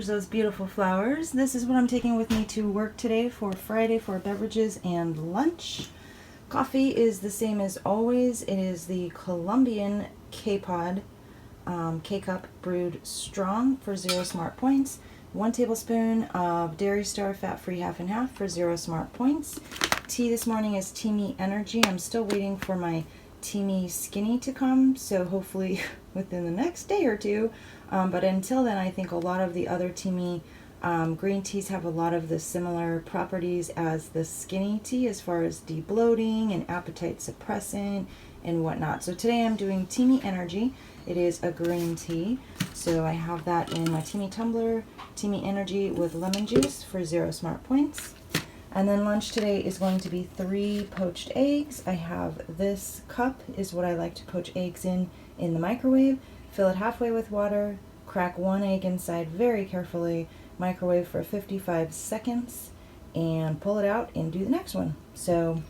There's those beautiful flowers. This is what I'm taking with me to work today for Friday for beverages and lunch. Coffee is the same as always. It is the Colombian K-Pod K-Cup brewed strong for 0 smart points. 1 tablespoon of Dairy Star fat-free half and half for 0 smart points. Tea this morning is Teamy Energy. I'm still waiting for my Teamy Skinny to come, so hopefully within the next day or two. But until then, I think a lot of the other Teamy green teas have a lot of the similar properties as the Skinny tea as far as de-bloating and appetite suppressant and whatnot. So today I'm doing Teamy Energy. It is a green tea, so I have that in my Teamy tumbler, Teamy Energy with lemon juice for 0 smart points. And then lunch today is going to be 3 poached eggs. I have this cup is what I like to poach eggs in the microwave. Fill it halfway with water, crack 1 egg inside very carefully, microwave for 55 seconds, and pull it out and do the next one. So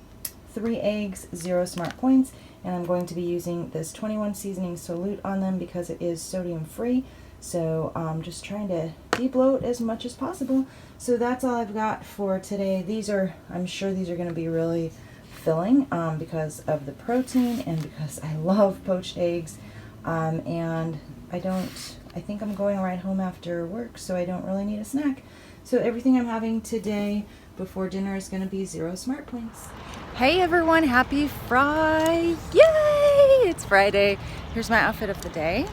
3 eggs, 0 smart points, and I'm going to be using this 21 seasoning solute on them because it is sodium free. So I'm just trying to de-bloat as much as possible. So that's all I've got for today. I'm sure these are going to be really filling because of the protein and because I love poached eggs. And I think I'm going right home after work, so I don't really need a snack. So everything I'm having today before dinner is going to be 0 smart points. Hey everyone, happy Friday! Yay! It's Friday. Here's my outfit of the day.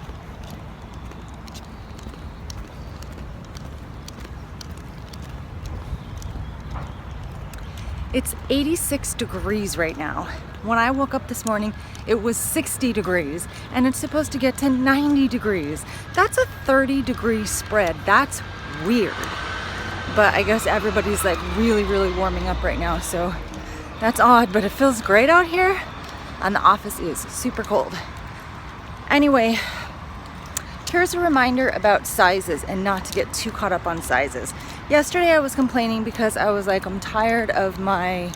It's 86 degrees right now. When I woke up this morning, it was 60 degrees, and it's supposed to get to 90 degrees. That's a 30-degree spread. That's weird. But I guess everybody's like really, really warming up right now, so that's odd, but it feels great out here, and the office is super cold. Anyway, here's a reminder about sizes and not to get too caught up on sizes. Yesterday I was complaining because I was like, I'm tired of my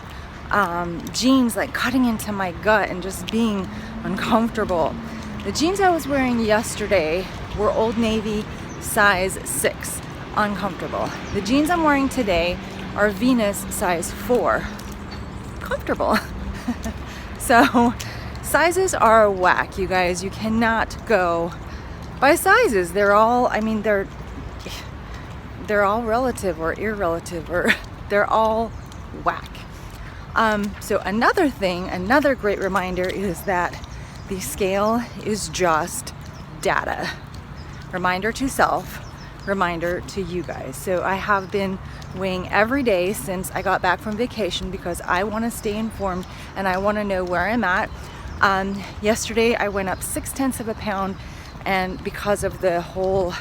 jeans like cutting into my gut and just being uncomfortable. The jeans I was wearing yesterday were Old Navy size 6, uncomfortable. The jeans I'm wearing today are Venus size 4, comfortable. So sizes are whack, you guys. You cannot go by sizes. They're all relative or irrelative, or they're all whack. So another great reminder is that the scale is just data. Reminder to self, reminder to you guys. So I have been weighing every day since I got back from vacation because I want to stay informed and I want to know where I'm at. Yesterday I went up 0.6 of a pound, and because of the whole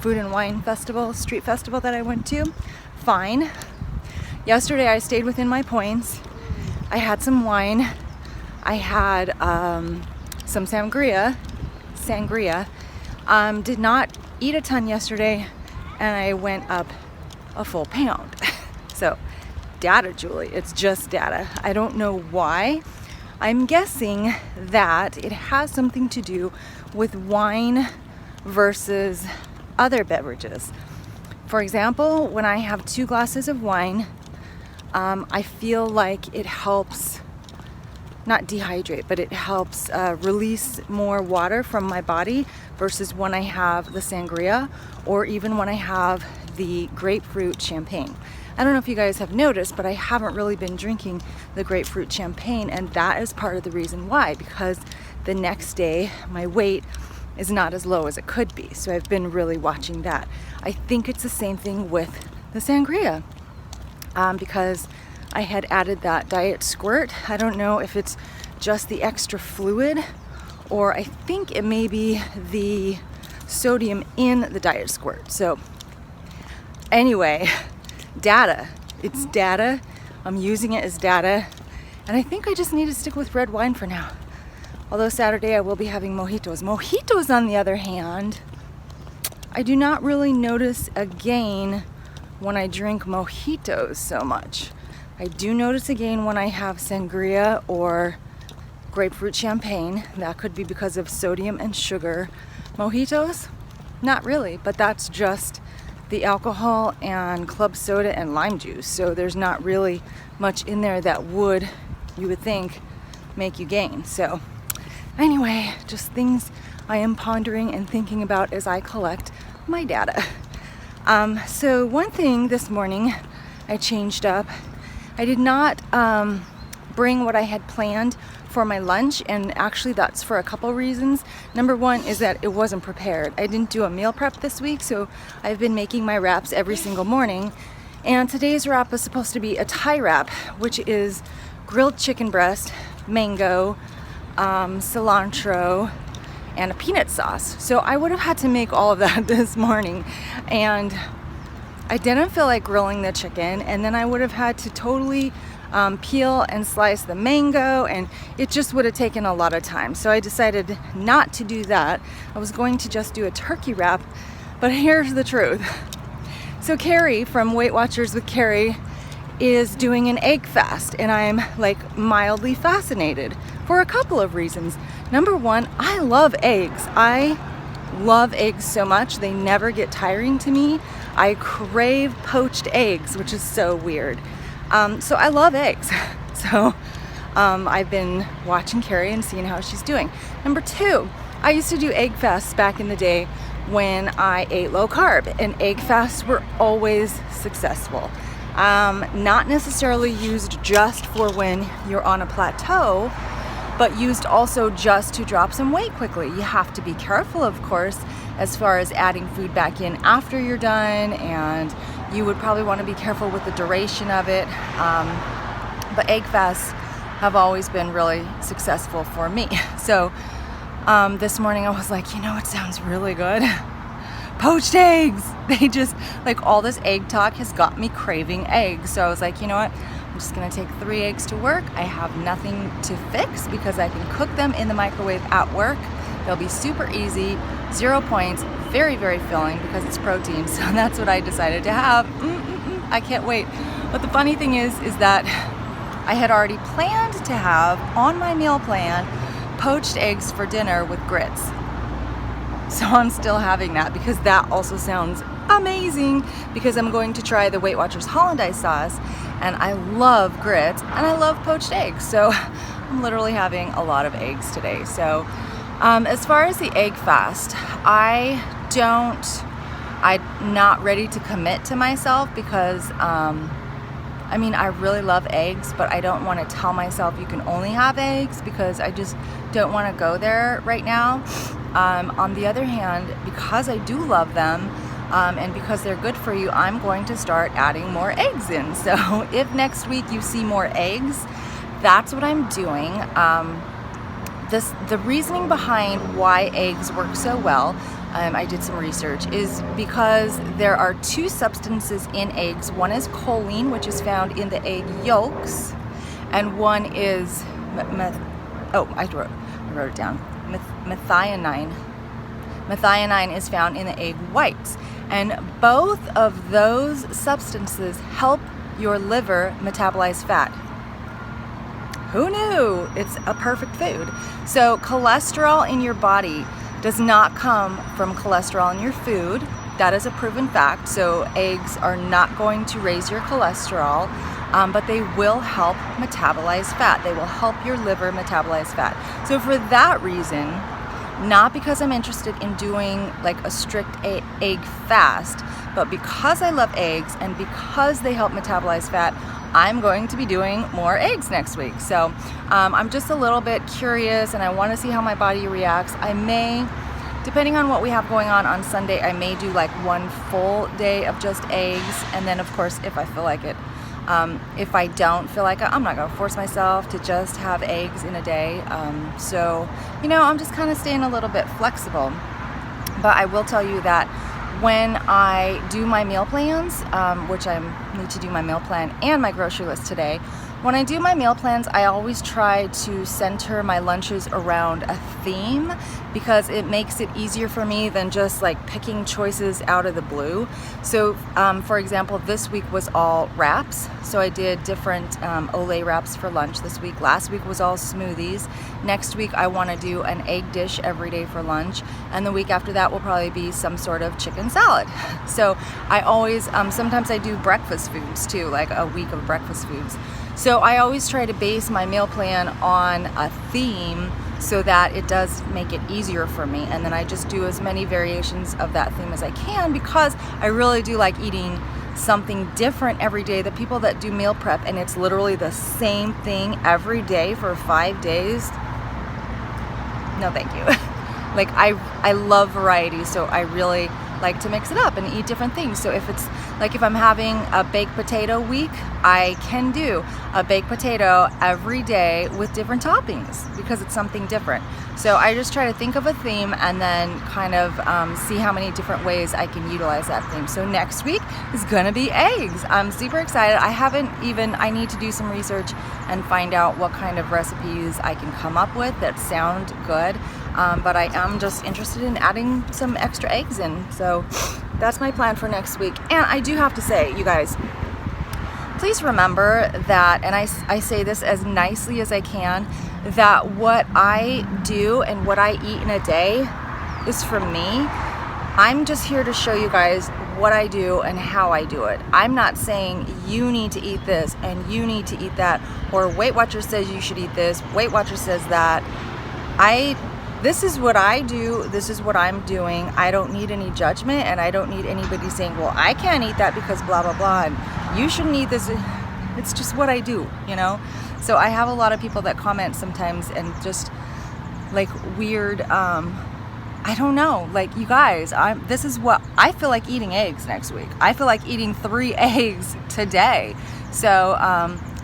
food and wine festival, street festival that I went to, fine. Yesterday I stayed within my points. I had some wine. I had some sangria. Did not eat a ton yesterday, and I went up a full pound. So data, Julie, it's just data. I don't know why. I'm guessing that it has something to do with wine versus other beverages. For example, when I have 2 glasses of wine, I feel like it helps not dehydrate, but it helps release more water from my body versus when I have the sangria or even when I have the grapefruit champagne. I don't know if you guys have noticed, but I haven't really been drinking the grapefruit champagne, and that is part of the reason why, because the next day my weight is not as low as it could be. So I've been really watching that. I think it's the same thing with the sangria, because I had added that diet squirt. I don't know if it's just the extra fluid, or I think it may be the sodium in the diet squirt. So anyway, data. It's data. I'm using it as data, and I think I just need to stick with red wine for now. Although Saturday I will be having mojitos. Mojitos, on the other hand, I do not really notice a gain when I drink mojitos so much. I do notice a gain when I have sangria or grapefruit champagne. That could be because of sodium and sugar. Mojitos, not really, but that's just the alcohol and club soda and lime juice. So there's not really much in there that would, you would think, make you gain. So anyway, just things I am pondering and thinking about as I collect my data. So one thing this morning I changed up. I did not bring what I had planned for my lunch, and actually that's for a couple reasons. Number one is that it wasn't prepared. I didn't do a meal prep this week, so I've been making my wraps every single morning. And today's wrap was supposed to be a Thai wrap, which is grilled chicken breast, mango, cilantro, and a peanut sauce. So I would have had to make all of that this morning, and I didn't feel like grilling the chicken, and then I would have had to totally peel and slice the mango, and it just would have taken a lot of time. So I decided not to do that. I was going to just do a turkey wrap, but here's the truth. So Carrie from Weight Watchers with Carrie is doing an egg fast, and I'm like mildly fascinated for a couple of reasons. Number one, I love eggs. I love eggs so much. They never get tiring to me. I crave poached eggs, which is so weird. So I love eggs. So I've been watching Carrie and seeing how she's doing. Number two, I used to do egg fasts back in the day when I ate low carb, and egg fasts were always successful. Not necessarily used just for when you're on a plateau, but used also just to drop some weight quickly. You have to be careful, of course, as far as adding food back in after you're done, and you would probably want to be careful with the duration of it. But egg fasts have always been really successful for me. So this morning I was like, you know what sounds really good? Poached eggs. They just, like, all this egg talk has got me craving eggs. So I was like, you know what? I'm just gonna take 3 eggs to work. I have nothing to fix because I can cook them in the microwave at work. They'll be super easy, 0 points, very, very filling because it's protein. So that's what I decided to have. I can't wait. But the funny thing is that I had already planned to have on my meal plan poached eggs for dinner with grits. So I'm still having that because that also sounds amazing, because I'm going to try the Weight Watchers Hollandaise sauce, and I love grits and I love poached eggs. So I'm literally having a lot of eggs today. So as far as the egg fast, I'm not ready to commit to myself because I mean, I really love eggs, but I don't want to tell myself you can only have eggs because I just don't want to go there right now. On the other hand, because I do love them, and because they're good for you, I'm going to start adding more eggs in. So if next week you see more eggs, that's what I'm doing. The reasoning behind why eggs work so well, I did some research, is because there are 2 substances in eggs. One is choline, which is found in the egg yolks, and one is I wrote it down. Methionine. Methionine is found in the egg whites, and both of those substances help your liver metabolize fat. Who knew? It's a perfect food. So cholesterol in your body does not come from cholesterol in your food. That is a proven fact. So eggs are not going to raise your cholesterol, but they will help metabolize fat. They will help your liver metabolize fat. So for that reason, not because I'm interested in doing like a strict egg fast, but because I love eggs and because they help metabolize fat, I'm going to be doing more eggs next week. So I'm just a little bit curious, and I want to see how my body reacts. I may, depending on what we have going on Sunday, I may do like 1 full day of just eggs, and then of course if I feel like it. If I don't feel like it, I'm not going to force myself to just have eggs in a day. So, you know, I'm just kind of staying a little bit flexible. But I will tell you that when I do my meal plans, which I need to do my meal plan and my grocery list today, When I do my meal plans, I always try to center my lunches around a theme because it makes it easier for me than just like picking choices out of the blue. So for example, this week was all wraps. So I did different Olay wraps for lunch this week. Last week was all smoothies. Next week I want to do an egg dish every day for lunch. And the week after that will probably be some sort of chicken salad. So I always, sometimes I do breakfast foods too, like a week of breakfast foods. So I always try to base my meal plan on a theme so that it does make it easier for me. And then I just do as many variations of that theme as I can because I really do like eating something different every day. The people that do meal prep and it's literally the same thing every day for 5 days, no thank you. Like I love variety, so I really like to mix it up and eat different things. So if it's like if I'm having a baked potato week, I can do a baked potato every day with different toppings because it's something different. So I just try to think of a theme and then kind of see how many different ways I can utilize that theme. So next week is gonna be eggs. I'm super excited. I need to do some research and find out what kind of recipes I can come up with that sound good. But I am just interested in adding some extra eggs in. So that's my plan for next week. And I do have to say, you guys, please remember that, and I say this as nicely as I can, that what I do and what I eat in a day is for me. I'm just here to show you guys what I do and how I do it. I'm not saying you need to eat this and you need to eat that, or Weight Watchers says you should eat this, Weight Watchers says that. This is what I do, this is what I'm doing. I don't need any judgment, and I don't need anybody saying, well, I can't eat that because blah, blah, blah, and you shouldn't eat this. It's just what I do, you know? So I have a lot of people that comment sometimes and just like weird, I don't know, like you guys, this is what, I feel like eating eggs next week. I feel like eating 3 eggs today. So,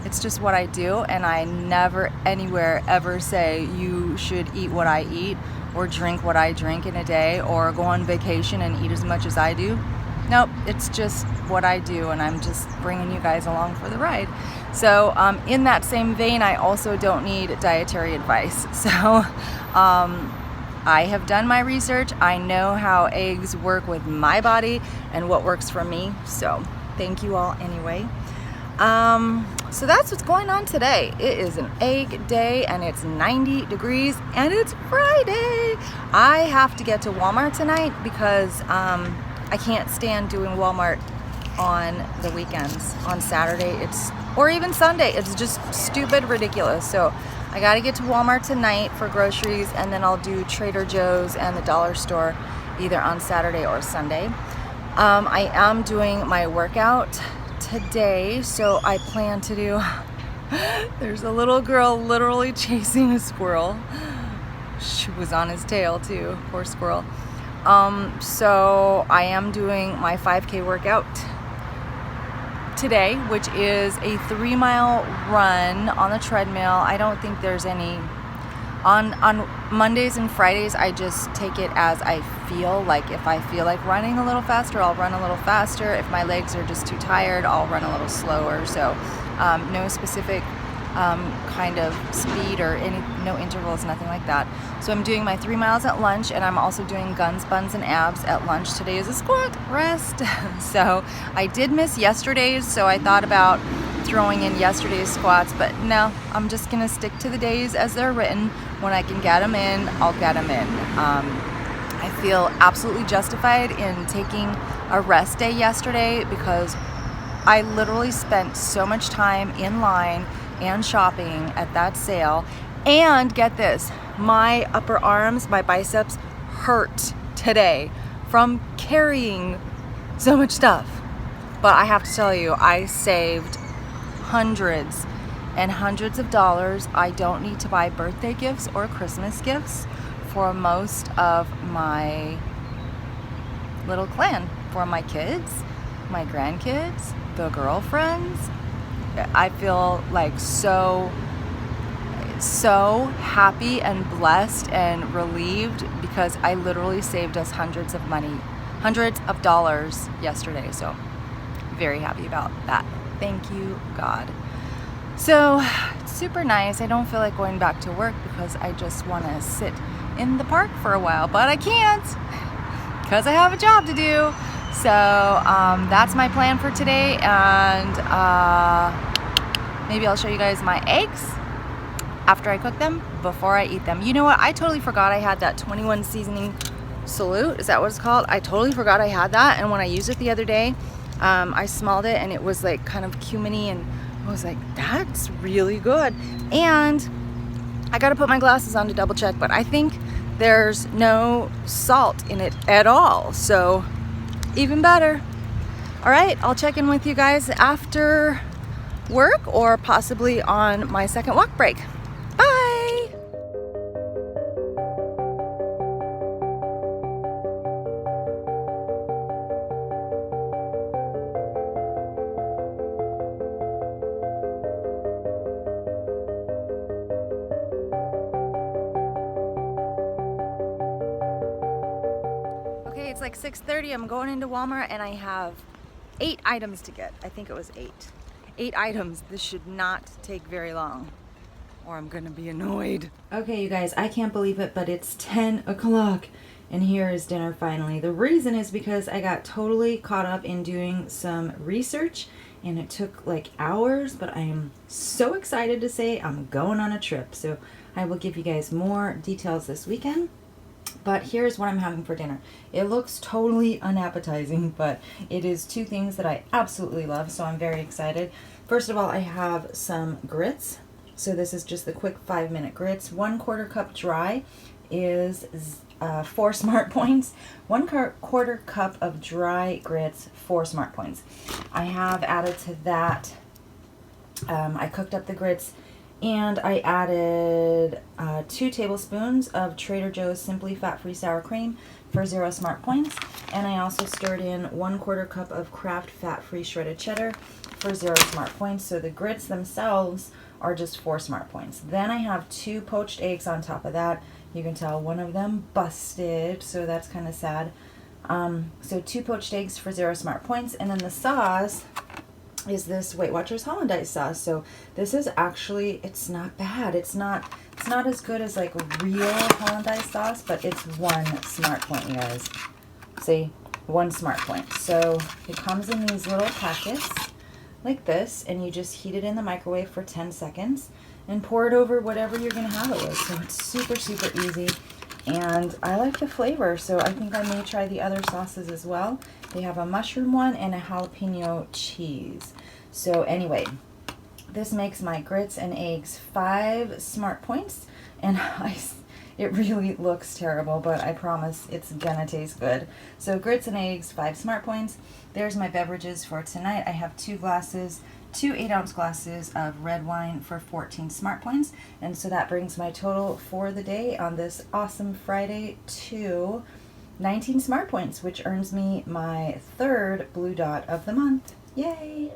it's just what I do, and I never anywhere ever say you should eat what I eat or drink what I drink in a day or go on vacation and eat as much as I do. Nope, it's just what I do, and I'm just bringing you guys along for the ride. So in that same vein, I also don't need dietary advice. So I have done my research. I know how eggs work with my body and what works for me. So thank you all anyway. So that's what's going on today. It is an egg day and it's 90 degrees and it's Friday. I have to get to Walmart tonight because I can't stand doing Walmart on the weekends. On Saturday, or even Sunday, it's just stupid ridiculous. So I got to get to Walmart tonight for groceries, and then I'll do Trader Joe's and the dollar store either on Saturday or Sunday. I am doing my workout today, so I plan to do, there's a little girl literally chasing a squirrel. She was on his tail too, poor squirrel. So I am doing my 5K workout today, which is a 3-mile run on the treadmill. I don't think there's any, on Mondays and Fridays, I just take it as I feel. Like if I feel like running a little faster, I'll run a little faster. If my legs are just too tired, I'll run a little slower. So no specific kind of speed or no intervals, nothing like that. So I'm doing my 3 miles at lunch, and I'm also doing guns, buns, and abs at lunch. Today is a squat rest. So I did miss yesterday's, so I thought about throwing in yesterday's squats, but no, I'm just gonna stick to the days as they're written. When I can get them in, I'll get them in. I feel absolutely justified in taking a rest day yesterday because I literally spent so much time in line and shopping at that sale. And get this, my upper arms, my biceps hurt today from carrying so much stuff. But I have to tell you, I saved hundreds and hundreds of dollars. I don't need to buy birthday gifts or Christmas gifts for most of my little clan, for my kids, my grandkids, the girlfriends. I feel like so happy and blessed and relieved because I literally saved us hundreds of dollars yesterday. So very happy about that. Thank you, God. So it's super nice. I don't feel like going back to work because I just want to sit in the park for a while, but I can't because I have a job to do. So that's my plan for today, and maybe I'll show you guys my eggs after I cook them, before I eat them. You know what? I totally forgot I had that 21 seasoning salute. Is that what it's called? I totally forgot I had that, and when I used it the other day, I smelled it and it was like kind of cuminy, and I was like, that's really good. And I gotta put my glasses on to double check, but I think there's no salt in it at all, so even better. All right, I'll check in with you guys after work or possibly on my second walk break. Bye. Okay, it's like 6:30. I'm going into Walmart and I have 8 items to get. I think it was 8. 8 items. This should not take very long, or I'm gonna be annoyed. Okay, you guys, I can't believe it, but it's 10 o'clock and here is dinner finally. The reason is because I got totally caught up in doing some research and it took like hours, but I am so excited to say I'm going on a trip. So I will give you guys more details this weekend. But here's what I'm having for dinner. It looks totally unappetizing, but it is 2 things that I absolutely love, so I'm very excited. First of all, I have some grits. So this is just the quick 5-minute grits. 1/4 cup dry is 4 smart points. 1/4 cup of dry grits, 4 smart points. I have added to that, I cooked up the grits and I added 2 tablespoons of Trader Joe's Simply Fat-Free Sour Cream for 0 smart points. And I also stirred in 1/4 cup of Kraft Fat-Free Shredded Cheddar for 0 smart points. So the grits themselves are just 4 smart points. Then I have 2 poached eggs on top of that. You can tell one of them busted, so that's kind of sad. So 2 poached eggs for 0 smart points. And then the sauce is this Weight Watchers Hollandaise sauce. So this is actually, it's not bad. It's not as good as like real Hollandaise sauce, but it's 1 smart point, you guys. See, 1 smart point. So it comes in these little packets like this, and you just heat it in the microwave for 10 seconds and pour it over whatever you're gonna have it with. So it's super, super easy. And I like the flavor, so I think I may try the other sauces as well. They have a mushroom one and a jalapeno cheese. So anyway, this makes my grits and eggs 5 smart points, and it really looks terrible, but I promise it's gonna taste good. So grits and eggs, 5 smart points. There's my beverages for tonight. I have 2 glasses, 2 8-ounce glasses of red wine for 14 smart points. And so that brings my total for the day on this awesome Friday to 19 smart points, which earns me my 3rd blue dot of the month. Yay!